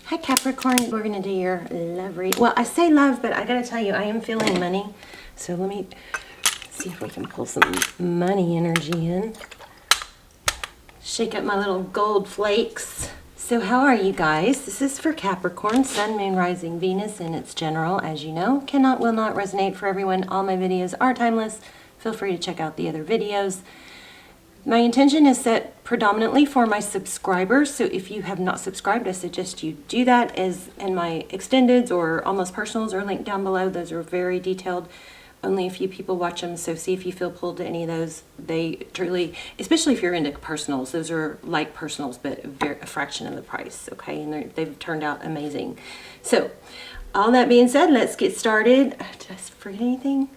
Hi Capricorn, we're going to do your love read. Well, I say love, but I got to tell you, I am feeling money. So let me see if we can pull some money energy in. Shake up my little gold flakes. So how are you guys? This is for Capricorn, Sun, Moon, Rising, Venus, and it's general, as you know. Cannot, will not resonate for everyone. All my videos are timeless. Feel free to check out the other videos. My intention is set predominantly for my subscribers, so if you have not subscribed, I suggest you do that, as in my extendeds or almost personals are linked down below. Those are very detailed. Only a few people watch them, so see if you feel pulled to any of those. They truly, especially if you're into personals, those are like personals, but a fraction of the price, okay? And they've turned out amazing. So, all that being said, let's get started. Did I forget anything?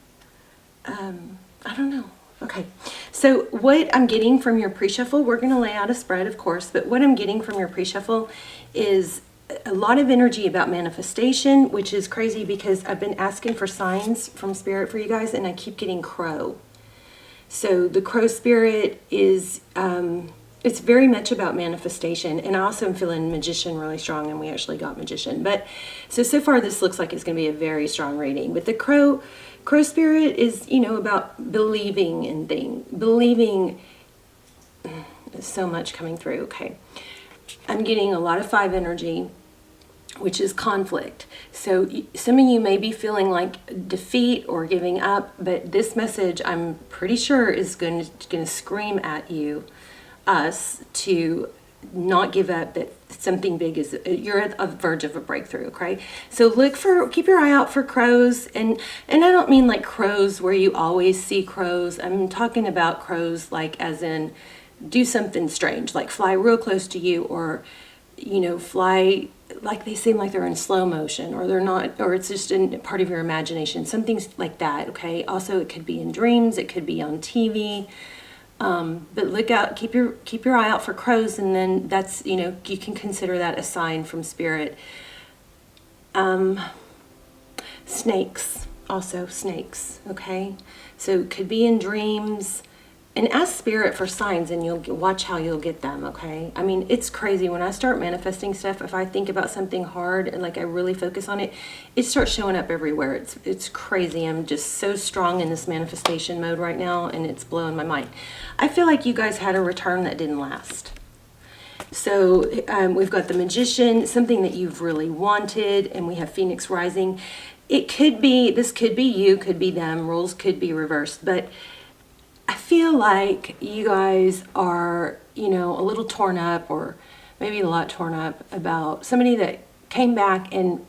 I don't know. Okay, so what I'm getting from your pre-shuffle, we're going to lay out a spread, of course, but what I'm getting from your pre-shuffle is a lot of energy about manifestation, which is crazy because I've been asking for signs from Spirit for you guys, and I keep getting crow. So the crow spirit is, it's very much about manifestation, and I also am feeling magician really strong, and we actually got magician. But so far this looks like it's going to be a very strong reading. But the crow spirit is, you know, about believing in things. Believing, there's so much coming through, okay. I'm getting a lot of 5 energy, which is conflict. So some of you may be feeling like defeat or giving up, but this message I'm pretty sure is going to scream at you, us, to not give up, that something big is, you're at the verge of a breakthrough, okay? So keep your eye out for crows, and I don't mean like crows where you always see crows. I'm talking about crows like as in do something strange, like fly real close to you, or, you know, fly like they seem like they're in slow motion, or they're not, or it's just in part of your imagination, something like that, okay? Also, it could be in dreams, it could be on TV. But look out, keep your eye out for crows, and then that's, you know, you can consider that a sign from Spirit. Snakes, also snakes, okay? So it could be in dreams, and ask Spirit for signs, and you'll watch how you'll get them, okay? I mean, it's crazy. When I start manifesting stuff, if I think about something hard and like I really focus on it, it starts showing up everywhere. It's crazy. I'm just so strong in this manifestation mode right now, and it's blowing my mind. I feel like you guys had a return that didn't last. So we've got the Magician, something that you've really wanted, and we have Phoenix Rising. It could be, this could be you, could be them, roles could be reversed, but I feel like you guys are, you know, a little torn up, or maybe a lot torn up about somebody that came back and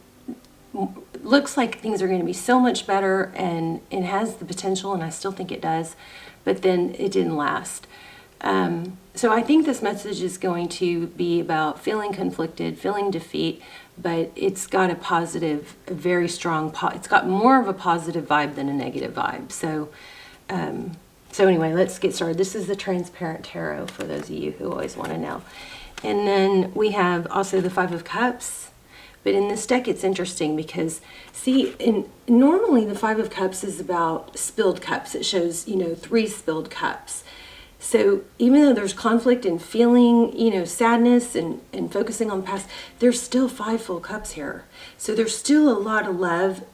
looks like things are going to be so much better, and it has the potential, and I still think it does, but then it didn't last. So I think this message is going to be about feeling conflicted, feeling defeat, but it's got a positive, a very strong, it's got more of a positive vibe than a negative vibe. So anyway, let's get started. This is the Transparent Tarot for those of you who always want to know. And then we have also the 5 of Cups. But in this deck, it's interesting because, see, normally the 5 of Cups is about spilled cups. It shows, you know, 3 spilled cups. So even though there's conflict and feeling, you know, sadness and focusing on the past, there's still 5 full cups here. So there's still a lot of love.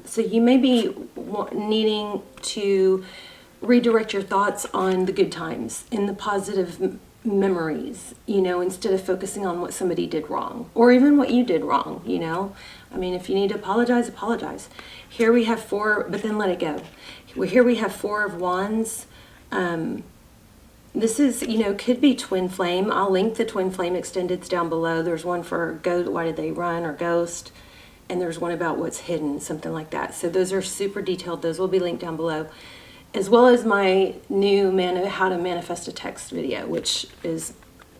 So you may be needing to redirect your thoughts on the good times and the positive memories, you know, instead of focusing on what somebody did wrong, or even what you did wrong, you know. I mean, if you need to apologize, apologize. Here we have 4, but then let it go. Here we have 4 of Wands. This is, you know, could be twin flame. I'll link the twin flame extendeds down below. There's one for Ghost, Why Did They Run, or Ghost, and there's one about what's hidden, something like that. So those are super detailed. Those will be linked down below, as well as my new How to Manifest a Text video, which is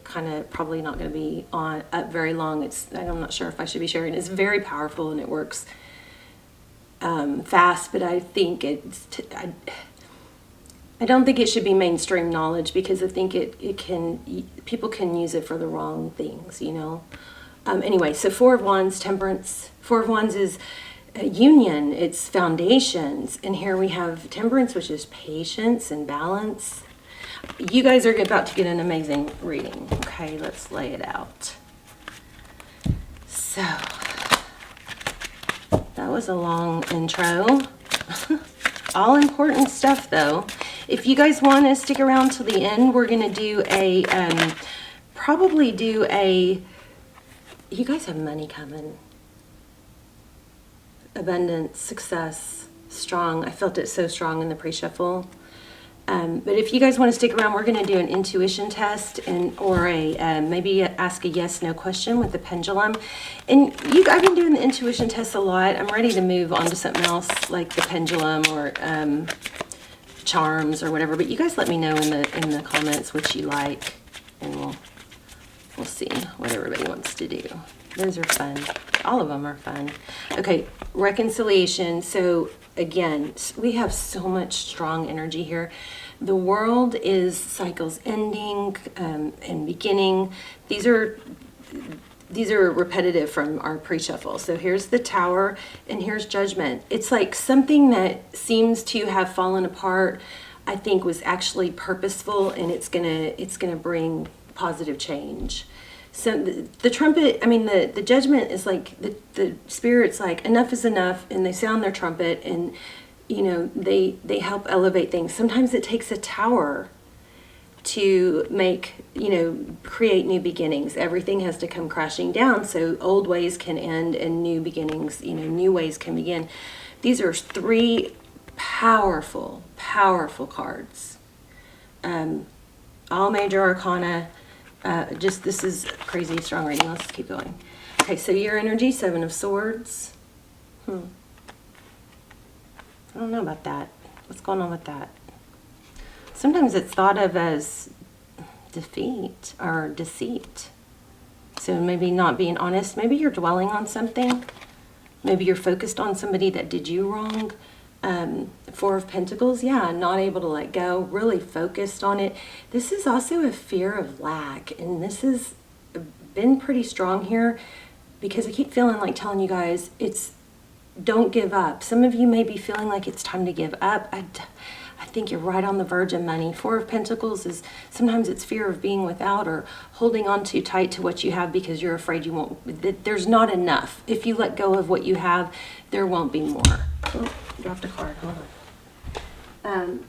kind of probably not going to be up very long. I'm not sure if I should be sharing. It's very powerful, and it works fast, but I think I don't think it should be mainstream knowledge, because I think people can use it for the wrong things, you know. Anyway, so 4 of Wands, Temperance. 4 of Wands is union, it's foundations, and here we have Temperance, which is patience and balance. You guys are about to get an amazing reading. Okay, let's lay it out. So was a long intro. All important stuff though. If you guys want to stick around till the end, we're going to do a, probably do a, you guys have money coming. Abundance, success, strong. I felt it so strong in the pre-shuffle. But if you guys want to stick around, we're going to do an intuition test or a maybe ask a yes/no question with the pendulum. And I've been doing the intuition test a lot. I'm ready to move on to something else like the pendulum or charms or whatever. But you guys let me know in the comments what you like, and we'll see what everybody wants to do. Those are fun. All of them are fun. Okay, reconciliation. So again, we have so much strong energy here. The world is cycles ending and beginning. These are repetitive from our pre-shuffle. So here's the Tower and here's Judgment. It's like something that seems to have fallen apart, I think was actually purposeful, and it's gonna bring positive change. So the trumpet, I mean, the Judgment is like, the Spirit's like, enough is enough, and they sound their trumpet, and, you know, they help elevate things. Sometimes it takes a tower to make, you know, create new beginnings. Everything has to come crashing down so old ways can end and new beginnings, you know, new ways can begin. These are three powerful, powerful cards. All major arcana. This is crazy strong reading. Let's keep going. Okay, so your energy, Seven of Swords. I don't know about that. What's going on with that? Sometimes it's thought of as defeat or deceit. So maybe not being honest. Maybe you're dwelling on something. Maybe you're focused on somebody that did you wrong. Four of Pentacles, yeah, not able to let go, really focused on it. This is also a fear of lack, and this has been pretty strong here because I keep feeling like telling you guys, don't give up. Some of you may be feeling like it's time to give up. I think you're right on the verge of money. Four of Pentacles is sometimes it's fear of being without or holding on too tight to what you have because you're afraid you won't, there's not enough. If you let go of what you have, there won't be more. Oh, dropped a card, hold on.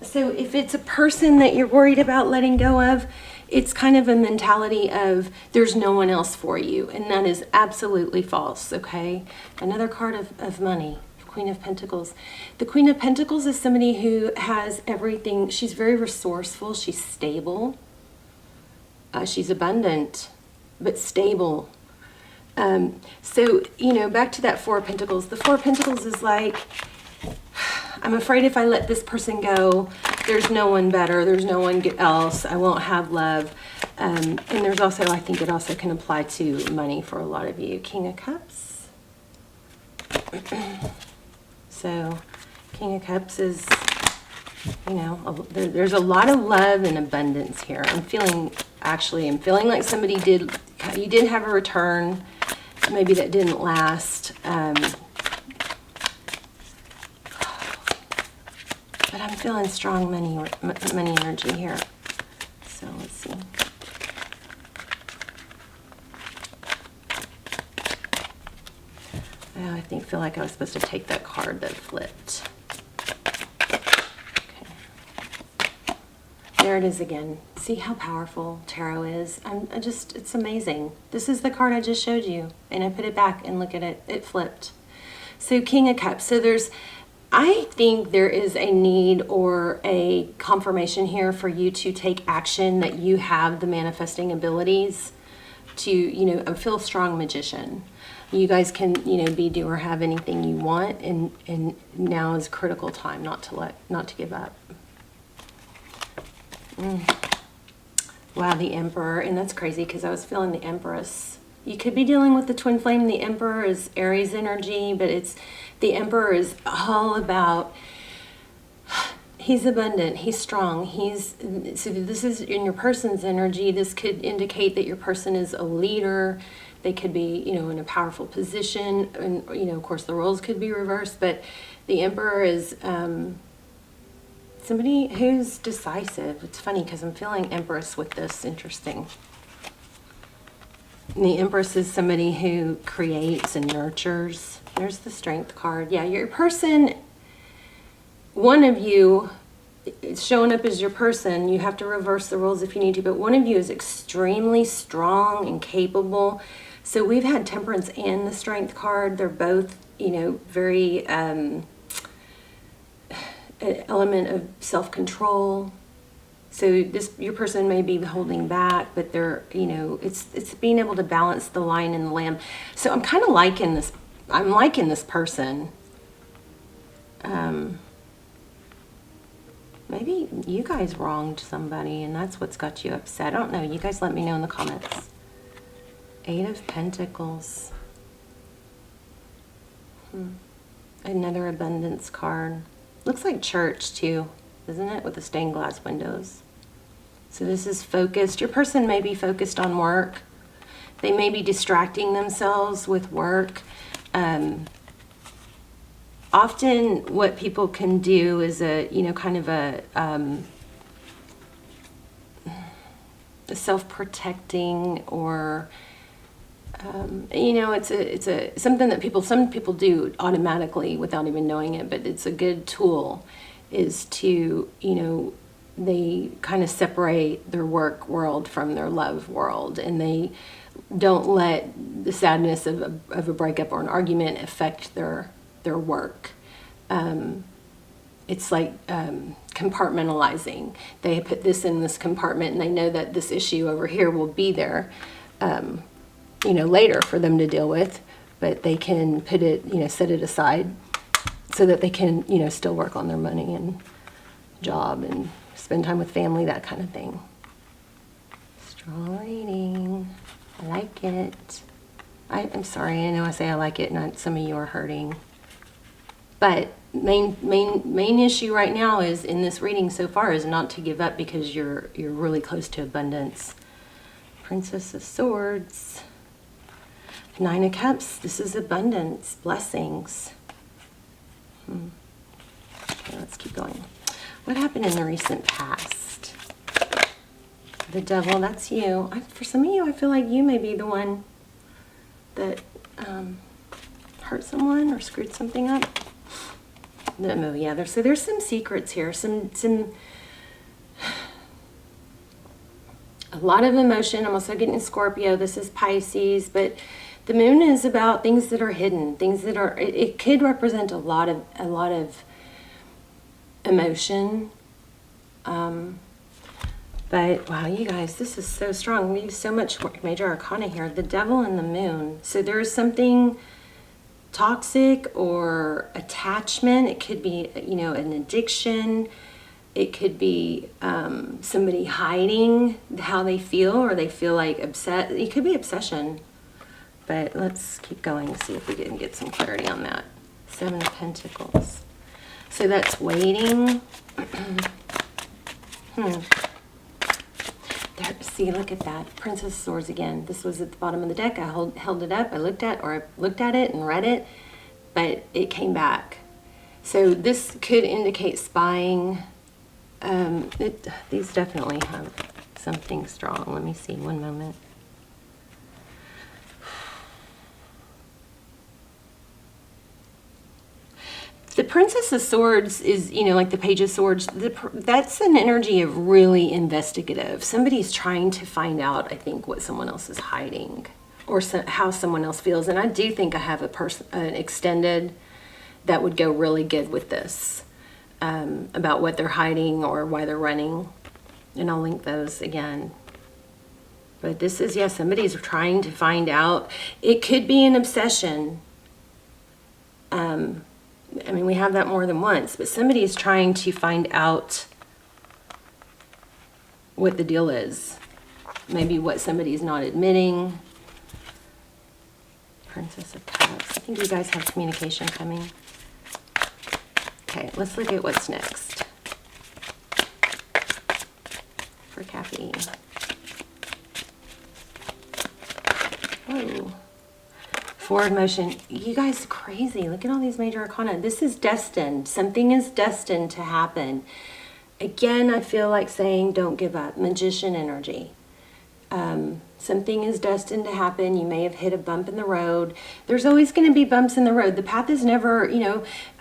So if it's a person that you're worried about letting go of, it's kind of a mentality of there's no one else for you, and that is absolutely false, okay? Another card of money, Queen of Pentacles. The Queen of Pentacles is somebody who has everything. She's very resourceful, she's stable, she's abundant, but stable. So, you know, back to that Four of Pentacles. The Four of Pentacles is like, I'm afraid if I let this person go, there's no one better, there's no one else, I won't have love. And there's also, I think it also can apply to money for a lot of you. King of Cups. So, King of Cups is, you know, there's a lot of love and abundance here. I'm feeling like somebody you did have a return, maybe that didn't last. But I'm feeling strong money energy here. So let's see. Oh, I feel like I was supposed to take that card that flipped. Okay. There it is again. See how powerful tarot is? It's amazing. This is the card I just showed you, and I put it back and look at it. It flipped. So King of Cups. So I think there is a need or a confirmation here for you to take action, that you have the manifesting abilities to, you know, feel a strong magician. You guys can, you know, be, do, or have anything you want, and now is a critical time not to give up. Wow, the Emperor, and that's crazy because I was feeling the Empress. You could be dealing with the twin flame. The Emperor is Aries energy, but the Emperor is all about, he's abundant, he's strong, so this is in your person's energy. This could indicate that your person is a leader. They could be, you know, in a powerful position, and, you know, of course the roles could be reversed, but the Emperor is somebody who's decisive. It's funny because I'm feeling Empress with this. Interesting. And the Empress is somebody who creates and nurtures. There's the Strength card. Yeah, your person, one of you, it's showing up as your person. You have to reverse the roles if you need to, but one of you is extremely strong and capable. So we've had Temperance and the Strength card. They're both, you know, very an element of self-control. So this, your person may be holding back, but they're, you know, it's being able to balance the lion and the lamb. So I'm kind of liking this. I'm liking this person. Maybe you guys wronged somebody and that's what's got you upset. I don't know. You guys let me know in the comments. 8 of Pentacles. Another abundance card. Looks like church too, isn't it? With the stained glass windows. So this is focused. Your person may be focused on work. They may be distracting themselves with work. Often what people can do is a, you know, kind of a self-protecting, or you know, it's a something that some people do automatically without even knowing it, but it's a good tool, is to, you know, they kind of separate their work world from their love world, and they don't let the sadness of a breakup or an argument affect their work. It's like compartmentalizing. They put this in this compartment and they know that this issue over here will be there, you know, later for them to deal with, but they can put it, you know, set it aside so that they can, you know, still work on their money and job and spend time with family, that kind of thing. Straw reading. I like it. I'm sorry, I know I say I like it and some of you are hurting. But main issue right now is, in this reading so far, is not to give up, because you're really close to abundance. Princess of Swords. 9 of Cups. This is abundance, blessings. Okay, let's keep going. What happened in the recent past? The Devil, that's you. For some of you, I feel like you may be the one that hurt someone or screwed something up. No, yeah, there's some secrets here, a lot of emotion. I'm also getting Scorpio. This is Pisces, but the moon is about things that are hidden, things that are, it could represent a lot of emotion. But wow, you guys, this is so strong. We use so much major arcana here. The Devil and the Moon. So there's something toxic or attachment. It could be, you know, an addiction. It could be somebody hiding how they feel, or they feel like upset. It could be obsession. But let's keep going and see if we can get some clarity on that. 7 of Pentacles. So that's waiting. There, see, look at that. Princess of Swords again. This was at the bottom of the deck. I held it up. I looked at it and read it, but it came back. So this could indicate spying. These definitely have something strong. Let me see. One moment. The Princess of Swords is, you know, like the Page of Swords. That's an energy of really investigative. Somebody's trying to find out, I think, what someone else is hiding, or how someone else feels. And I do think I have an extended that would go really good with this, about what they're hiding or why they're running. And I'll link those again. But this is, yeah, somebody's trying to find out. It could be an obsession. I mean, we have that more than once, but somebody is trying to find out what the deal is. Maybe what somebody's not admitting. Princess of Cups. I think you guys have communication coming. Okay, let's look at what's next for Cappy. Whoa. Forward motion. You guys crazy. Look at all these major arcana. This is destined. Something is destined to happen. Again, I feel like saying don't give up. Magician energy. Something is destined to happen. You may have hit a bump in the road. There's always going to be bumps in the road. The path is never,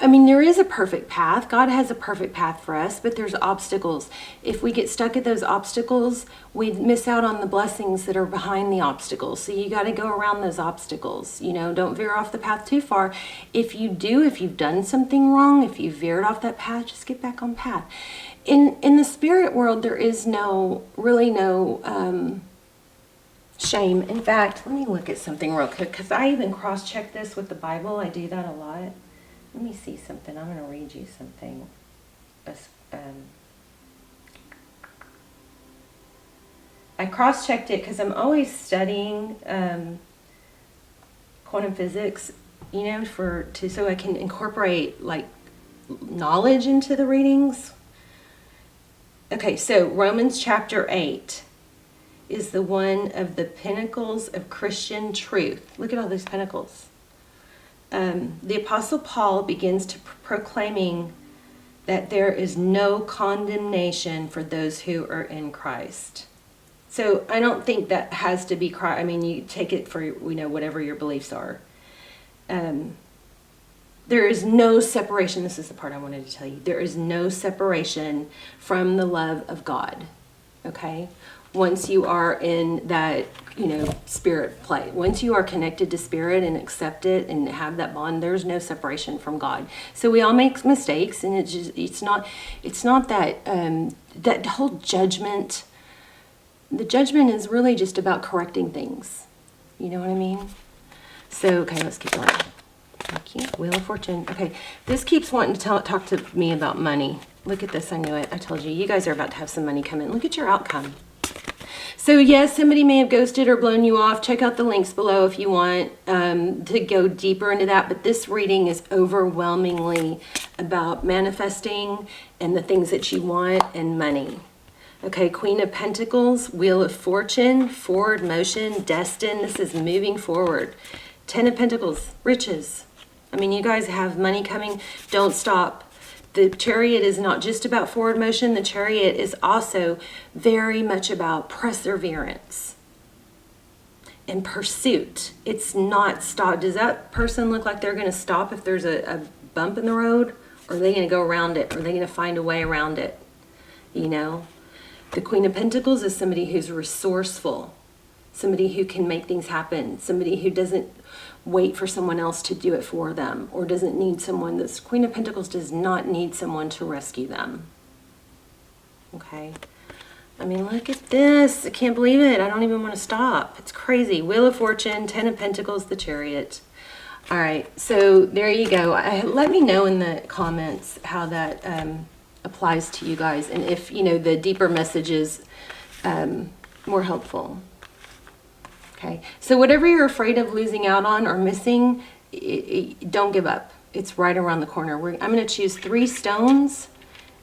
I mean, there is a perfect path. God has a perfect path for us, but there's obstacles. If we get stuck at those obstacles, we miss out on the blessings that are behind the obstacles. So you got to go around those obstacles. Don't veer off the path too far. If you've done something wrong, if you veered off that path, just get back on path. In the spirit world, there is really no shame. In fact, let me look at something real quick, because I even cross-check this with the Bible. I do that a lot. Let me see something. I'm going to read you something. I cross-checked it because I'm always studying quantum physics, so I can incorporate like knowledge into the readings. Okay, so Romans chapter 8 is the one of the pinnacles of Christian truth. Look at all those pinnacles. The Apostle Paul begins to proclaiming that there is no condemnation for those who are in Christ. So I don't think that has to be Christ. I mean, you take it for, whatever your beliefs are. There is no separation. This is the part I wanted to tell you. There is no separation from the love of God. Okay? Once you are in that, spirit play, once you are connected to spirit and accept it and have that bond, there's no separation from God. So we all make mistakes, and it's not that, that whole judgment. The judgment is really just about correcting things. You know what I mean? So, okay, let's keep going. Thank you. Wheel of Fortune. Okay, this keeps wanting to talk to me about money. Look at this. I knew it. I told you. You guys are about to have some money come in. Look at your outcome. So yes, somebody may have ghosted or blown you off. Check out the links below if you want to go deeper into that. But this reading is overwhelmingly about manifesting and the things that you want and money. Okay, Queen of Pentacles, Wheel of Fortune, forward motion, destined. This is moving forward. 10 of Pentacles, riches. I mean, you guys have money coming. Don't stop. The Chariot is not just about forward motion. The Chariot is also very much about perseverance and pursuit. It's not stop. Does that person look like they're going to stop if there's a bump in the road? Or are they going to go around it? Or are they going to find a way around it? The Queen of Pentacles is somebody who's resourceful, somebody who can make things happen, somebody who doesn't wait for someone else to do it for them, or doesn't need someone. This Queen of Pentacles does not need someone to rescue them. Okay. I mean, look at this. I can't believe it. I don't even want to stop. It's crazy. Wheel of Fortune, 10 of Pentacles, the Chariot. All right. So there you go. Let me know in the comments how that applies to you guys, and if the deeper message is more helpful. Okay, so whatever you're afraid of losing out on or missing, don't give up. It's right around the corner. I'm going to choose 3 stones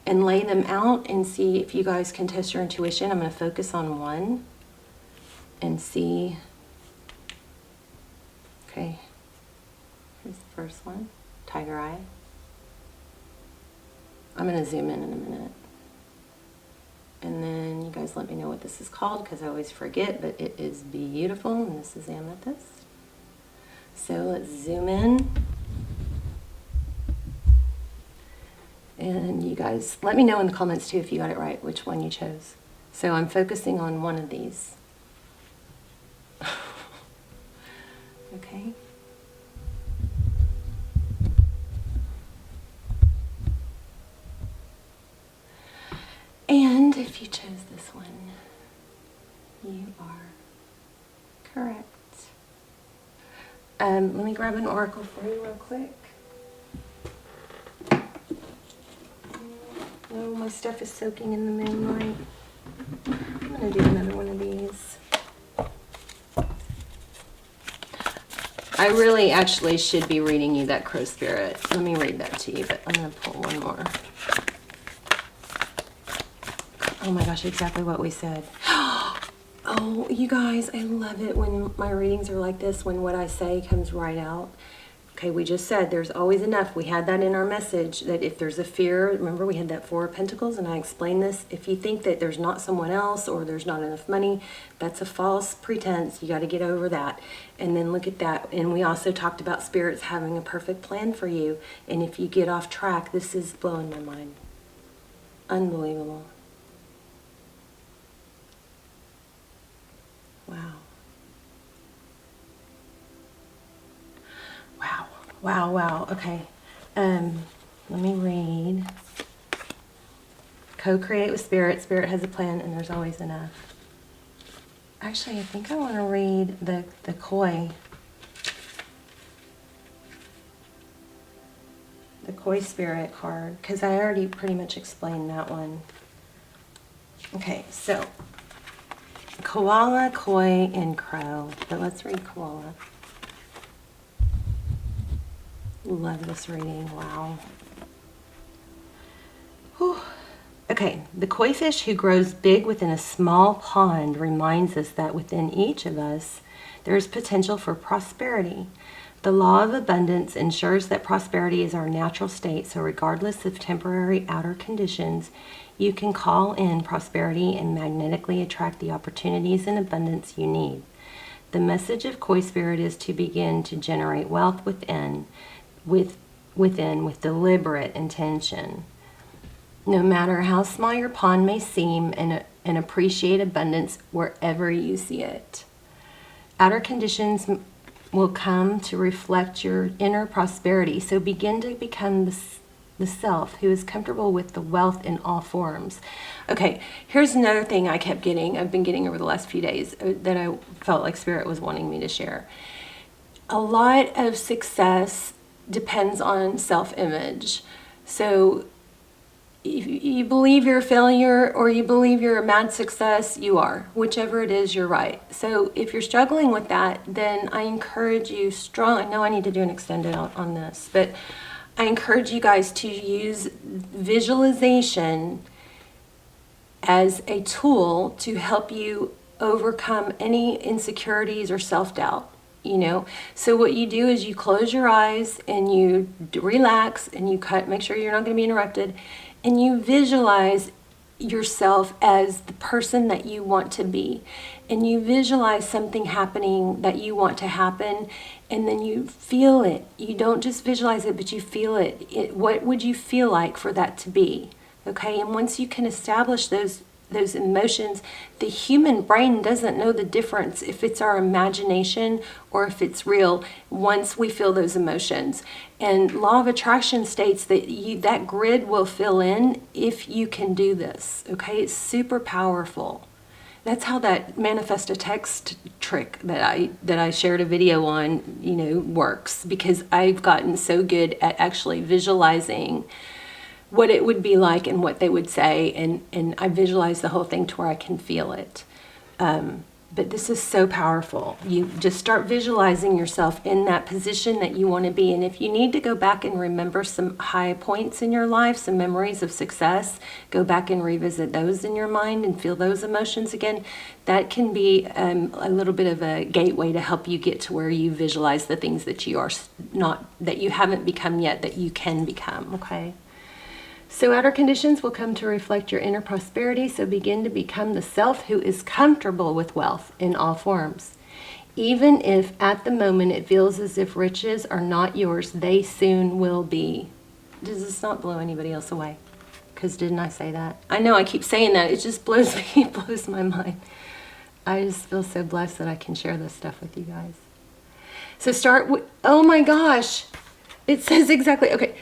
and lay them out and see if you guys can test your intuition. I'm going to focus on one and see. Okay, here's the first one, Tiger Eye. I'm going to zoom in a minute. And then you guys let me know what this is called, because I always forget, but it is beautiful, and this is amethyst. So let's zoom in. And you guys let me know in the comments too if you got it right, which one you chose. So I'm focusing on one of these. Okay. And if you chose this one, you are correct. Let me grab an oracle for you real quick. Oh, my stuff is soaking in the moonlight. I'm going to do another one of these. I really actually should be reading you that Crow Spirit. Let me read that to you, but I'm going to pull one more. Oh my gosh, exactly what we said. Oh, you guys, I love it when my readings are like this, when what I say comes right out. Okay, we just said there's always enough. We had that in our message, that if there's a fear, remember we had that Four of Pentacles, and I explained this. If you think that there's not someone else or there's not enough money, that's a false pretense. You got to get over that. And then look at that. And we also talked about spirits having a perfect plan for you. And if you get off track, this is blowing my mind. Unbelievable. Wow. Wow. Wow, wow. Okay. Let me read. Co-create with Spirit. Spirit has a plan and there's always enough. Actually, I think I want to read the Koi. The Koi Spirit card, because I already pretty much explained that one. Okay, so Koala, Koi, and Crow. But let's read Koala. Love this reading. Wow. Whew. Okay, the koi fish who grows big within a small pond reminds us that within each of us there is potential for prosperity. The law of abundance ensures that prosperity is our natural state, so regardless of temporary outer conditions, you can call in prosperity and magnetically attract the opportunities and abundance you need. The message of Koi Spirit is to begin to generate wealth within with deliberate intention. No matter how small your pond may seem, and appreciate abundance wherever you see it. Outer conditions will come to reflect your inner prosperity, so begin to become the self who is comfortable with the wealth in all forms. Okay, here's another thing I've been getting over the last few days that I felt like Spirit was wanting me to share. A lot of success depends on self-image. So if you believe you're a failure or you believe you're a mad success, you are. Whichever it is, you're right. So if you're struggling with that, then I encourage you strongly. I know I need to do an extended on this, but I encourage you guys to use visualization as a tool to help you overcome any insecurities or self-doubt. You know, so what you do is you close your eyes and you relax and you make sure you're not going to be interrupted, and you visualize yourself as the person that you want to be, and you visualize something happening that you want to happen, and then you feel it. You don't just visualize it, but you feel it. What would you feel like for that to be? Okay, and once you can establish those emotions, the human brain doesn't know the difference if it's our imagination or if it's real once we feel those emotions. And law of attraction states that that grid will fill in if you can do this. Okay, it's super powerful. That's how that manifest a text trick that I shared a video on, works, because I've gotten so good at actually visualizing what it would be like and what they would say, and I visualize the whole thing to where I can feel it. But this is so powerful. You just start visualizing yourself in that position that you want to be. And if you need to go back and remember some high points in your life, some memories of success, go back and revisit those in your mind and feel those emotions again. That can be a little bit of a gateway to help you get to where you visualize the things that you are not, that you haven't become yet, that you can become. Okay. So outer conditions will come to reflect your inner prosperity, so begin to become the self who is comfortable with wealth in all forms. Even if at the moment it feels as if riches are not yours, they soon will be. Does this not blow anybody else away? Because didn't I say that? I know I keep saying that. It just blows my mind. I just feel so blessed that I can share this stuff with you guys. So start with, oh my gosh. It says exactly, okay,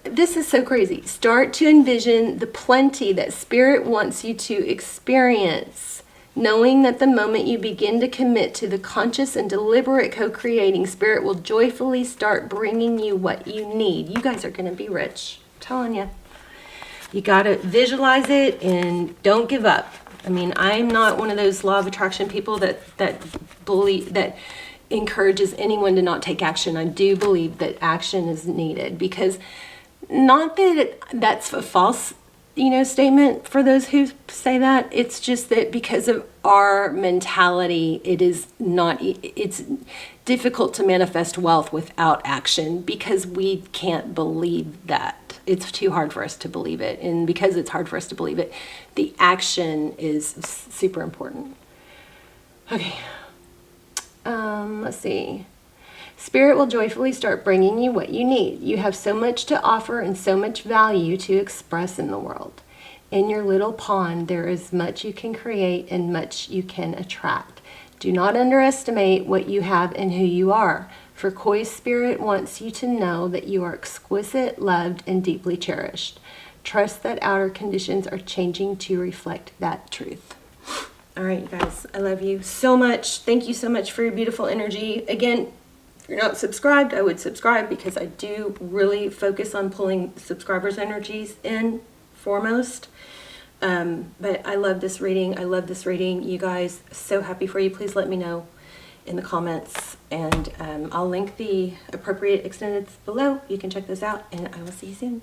this is so crazy. Start to envision the plenty that Spirit wants you to experience, knowing that the moment you begin to commit to the conscious and deliberate co-creating, Spirit will joyfully start bringing you what you need. You guys are going to be rich. I'm telling you. You got to visualize it and don't give up. I mean, I'm not one of those law of attraction people that believe that encourages anyone to not take action. I do believe that action is needed, because not that that's a false statement for those who say that. It's just that because of our mentality, it's difficult to manifest wealth without action because we can't believe that. It's too hard for us to believe it. And because it's hard for us to believe it, the action is super important. Okay. Let's see. Spirit will joyfully start bringing you what you need. You have so much to offer and so much value to express in the world. In your little pond, there is much you can create and much you can attract. Do not underestimate what you have and who you are, for Koi Spirit wants you to know that you are exquisite, loved, and deeply cherished. Trust that outer conditions are changing to reflect that truth. All right, you guys, I love you so much. Thank you so much for your beautiful energy. Again, if you're not subscribed, I would subscribe because I do really focus on pulling subscribers' energies in foremost. But I love this reading. I love this reading. You guys, so happy for you. Please let me know in the comments. And I'll link the appropriate extendeds below. You can check those out. And I will see you soon.